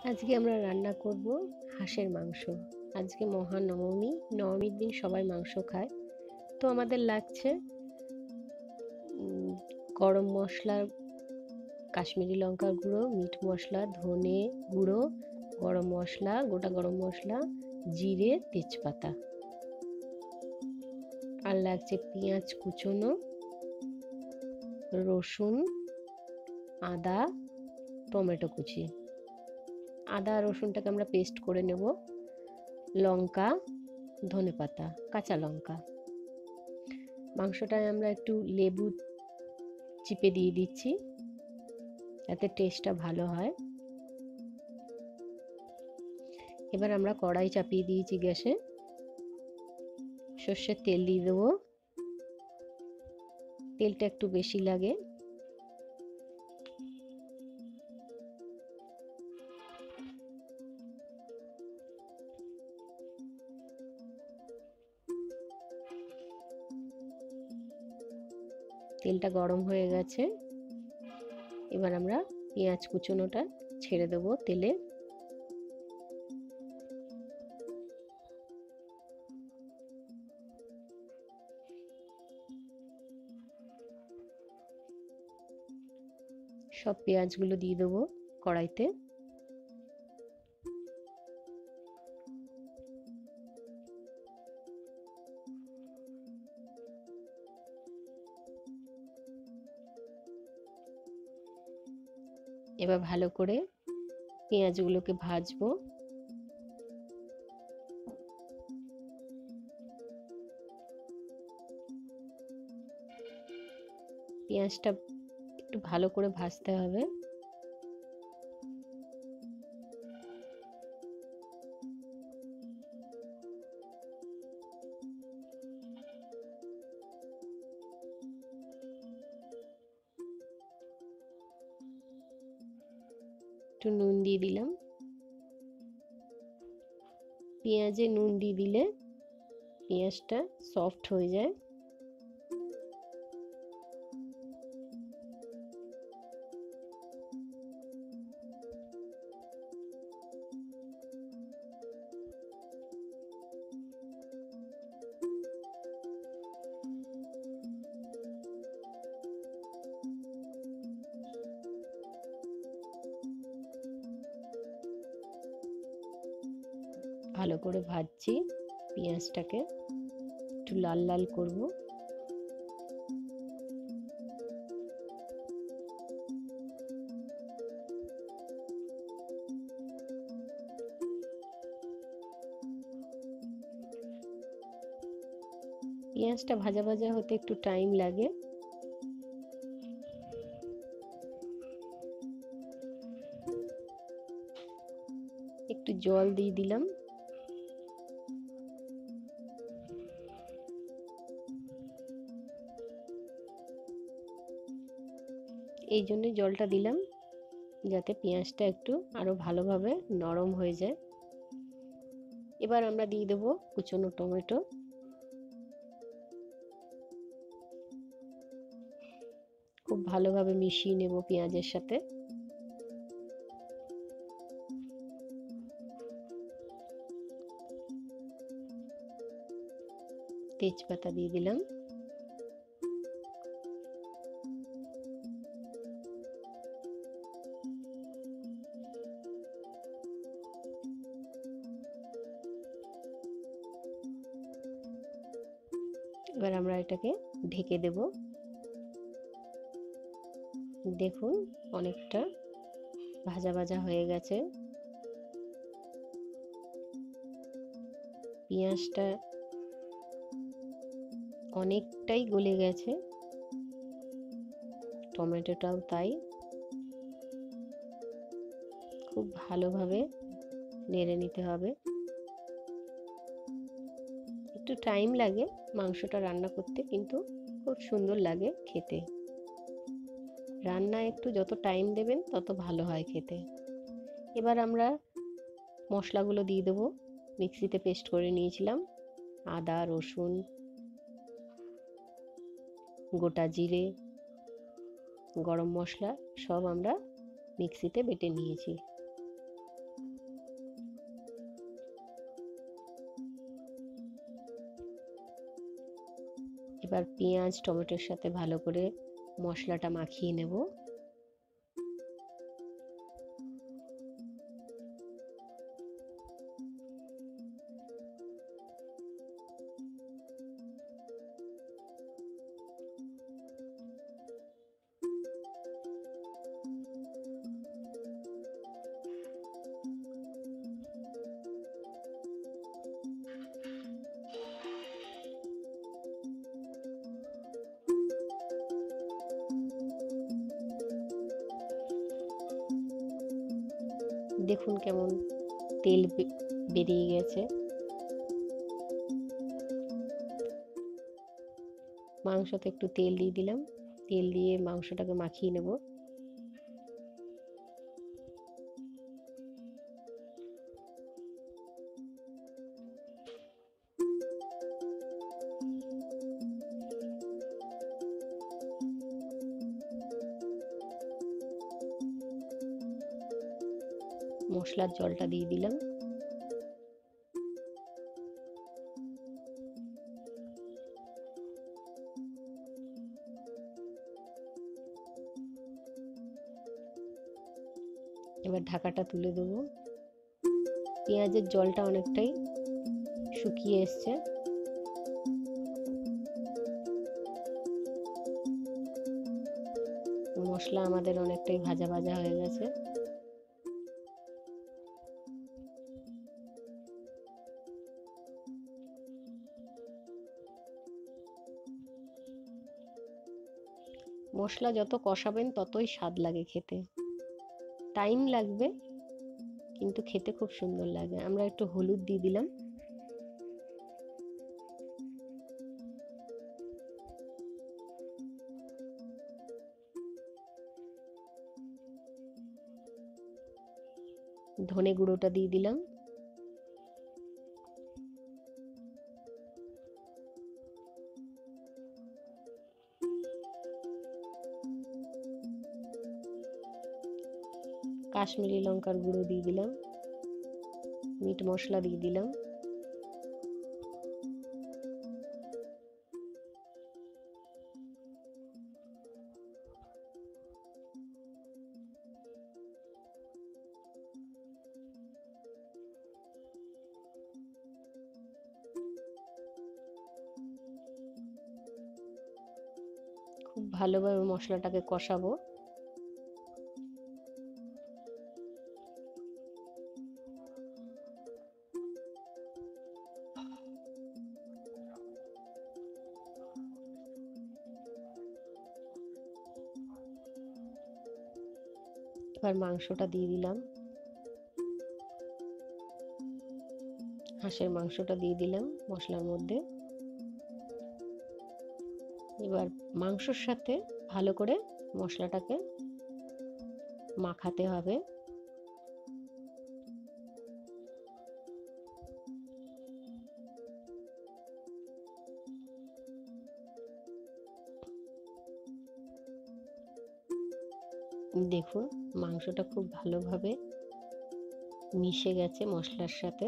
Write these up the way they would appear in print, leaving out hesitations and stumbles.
আজকে আমরা রান্না করব হাঁসের মাংস। আজকে মহানবমী, নবমীর দিন সবাই মাংস খায়। তো আমাদের লাগছে গরম মশলা, কাশ্মীরি লঙ্কার গুঁড়ো, মিট মশলা, ধনে গুঁড়ো, গরম মশলা, গোটা গরম মশলা, জিরে, তেজপাতা। আর লাগছে পেঁয়াজ কুচোনো, রসুন, আদা, টমেটো কুচি। আদা রসুনটাকে আমরা পেস্ট করে নেব, লঙ্কা, ধনেপাতা, কাঁচা লঙ্কা। মাংসটায় আমরা একটু লেবু চিপে দিয়ে দিচ্ছি, যাতে টেস্টটা ভালো হয়। এবার আমরা কড়াই চাপিয়ে দিয়েছি গ্যাসে, সর্ষের তেল দিয়ে দেবো। তেলটা একটু বেশি লাগে। তেলটা গরম হয়ে গেছে। এবার আমরা পেঁয়াজ কুচোনোটা ছেড়ে দেবো তেলে। সব পেঁয়াজগুলো দিয়ে দেবো কড়াইতে। এবার ভালো করে পেঁয়াজগুলোকে ভাজবো। পেঁয়াজটা একটু ভালো করে ভাজতে হবে। একটু নুন দিয়ে দিলাম। পেঁয়াজে নুন দিয়ে দিলে পেঁয়াজটা সফট হয়ে যায়। ভালো করে ভাজছি পেঁয়াজটাকে, একটু লাল লাল করব। পেঁয়াজটা ভাজা ভাজা হতে একটু টাইম লাগে। একটু জল দিয়ে দিলাম। এই জন্য জলটা দিলাম, যাতে পেঁয়াজটা একটু আরো ভালোভাবে নরম হয়ে যায়। এবার আমরা দিয়ে দেবো কুচনো টমেটো। খুব ভালোভাবে মিশিয়ে নেব পেঁয়াজের সাথে। তেজপাতা দিয়ে দিলাম। এবার আমরা এটাকে ঢেকে দেব। দেখুন অনেকটা ভাজা ভাজা হয়ে গেছে। পেঁয়াজটা অনেকটাই গলে গেছে, টমেটোটাও তাই। খুব ভালোভাবে নেড়ে নিতে হবে। একটু টাইম লাগে মাংসটা রান্না করতে, কিন্তু খুব সুন্দর লাগে খেতে। রান্না একটু যত টাইম দেবেন তত ভালো হয় খেতে। এবার আমরা মশলাগুলো দিয়ে দেবো। মিক্সিতে পেস্ট করে নিয়েছিলাম আদা, রসুন, গোটা জিরে, গরম মশলা, সব আমরা মিক্সিতে বেটে নিয়েছি। এবার পেঁয়াজ টমেটোর সাথে ভালো করে মশলাটা মাখিয়ে নেব। দেখুন কেমন তেল বেরিয়ে গেছে। মাংসতে একটু তেল দিয়ে দিলাম, তেল দিয়ে মাংসটাকে মাখিয়ে নেব। মশলার জলটা দিয়ে দিলাম। এবার ঢাকাটা তুলে দেবো। পেঁয়াজের জলটা অনেকটাই শুকিয়ে এসছে। মশলা আমাদের অনেকটাই ভাজা ভাজা হয়ে গেছে। মশলা যত কষাবেন ততই স্বাদ লাগে খেতে। টাইম লাগবে কিন্তু খেতে খুব সুন্দর লাগে। আমরা একটু হলুদ দিয়ে দিলাম। ধনে গুঁড়োটা দিয়ে দিলাম। কাশ্মীরি লঙ্কার গুঁড়ো দিয়ে দিলাম। মিট মশলা দিয়ে দিলাম। খুব ভালোভাবে মশলাটাকে কষাবো। এবার মাংসটা দিয়ে দিলাম। হাঁসের মাংসটা দিয়ে দিলাম মশলার মধ্যে। এবার মাংসর সাথে ভালো করে মশলাটাকে মাখাতে হবে। দেখুন মাংসটা খুব ভালোভাবে মিশে গেছে মশলার সাথে।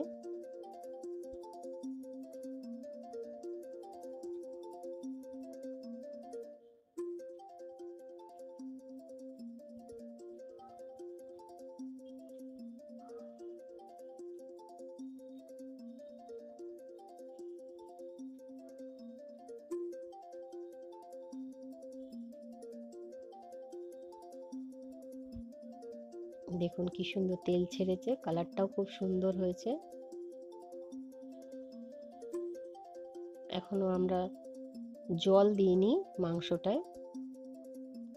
দেখুন কি সুন্দর তেল ছেড়েছে, কালারটাও খুব সুন্দর হয়েছে। এখনো আমরা জল দিইনি, মাংসটায়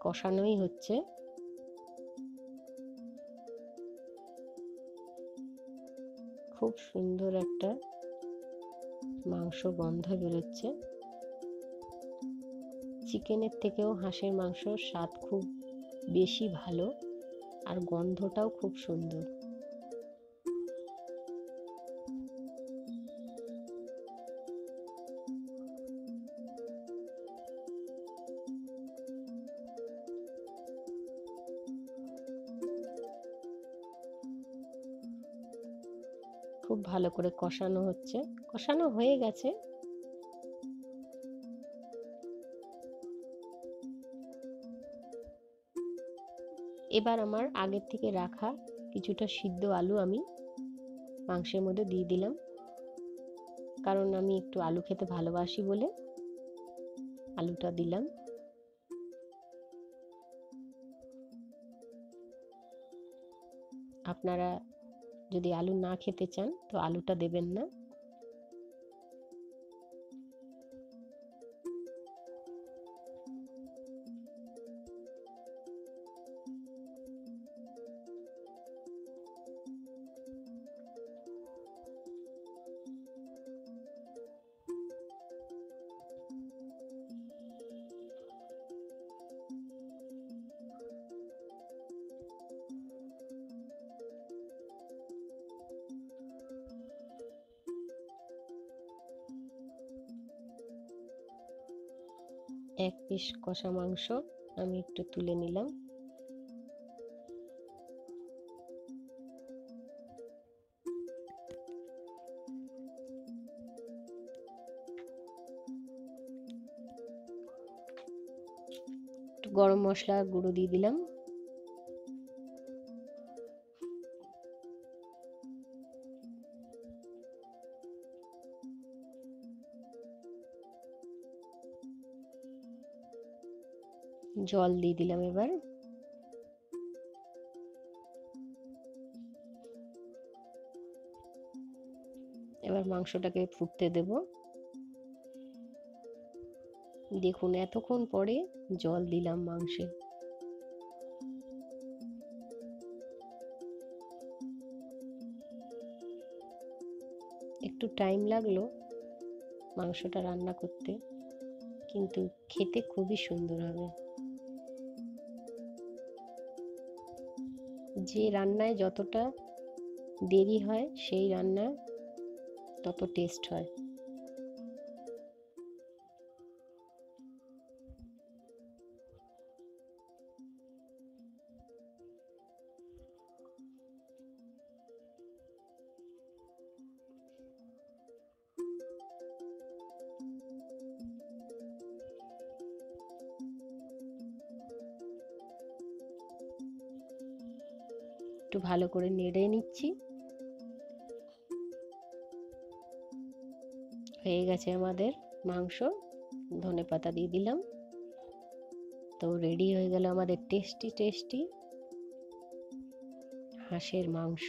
কষানোই হচ্ছে। খুব সুন্দর একটা মাংস গন্ধ বেরোচ্ছে। চিকেনের থেকেও হাঁসের মাংসর স্বাদ খুব বেশি ভালো, আর গন্ধটাও খুব সুন্দর। খুব ভালো করে কষানো হচ্ছে, কষানো হয়ে গেছে। এবার আমার আগের থেকে রাখা কিছুটা সিদ্ধ আলু আমি মাংসের মধ্যে দিয়ে দিলাম, কারণ আমি একটু আলু খেতে ভালোবাসি বলে আলুটা দিলাম। আপনারা যদি আলু না খেতে চান তো আলুটা দেবেন না। এক পিস কষা মাংস আমি একটু তুলে নিলাম। একটু গরম মশলা গুঁড়ো দিয়ে দিলাম। জল দিয়ে দিলাম। এবার মাংসটাকে ফুটতে দেব। দেখুন এতক্ষণ পরে জল দিলাম মাংসে। একটু টাইম লাগলো মাংসটা রান্না করতে, কিন্তু খেতে খুবই সুন্দর হবে। যে রান্নায় যতটা দেরি হয় সেই রান্না তত টেস্ট হয়। একটু ভালো করে নেড়ে নিচ্ছি। হয়ে গেছে আমাদের মাংস। ধনেপাতা দিয়ে দিলাম। তো রেডি হয়ে গেল আমাদের টেস্টি টেস্টি হাঁসের মাংস।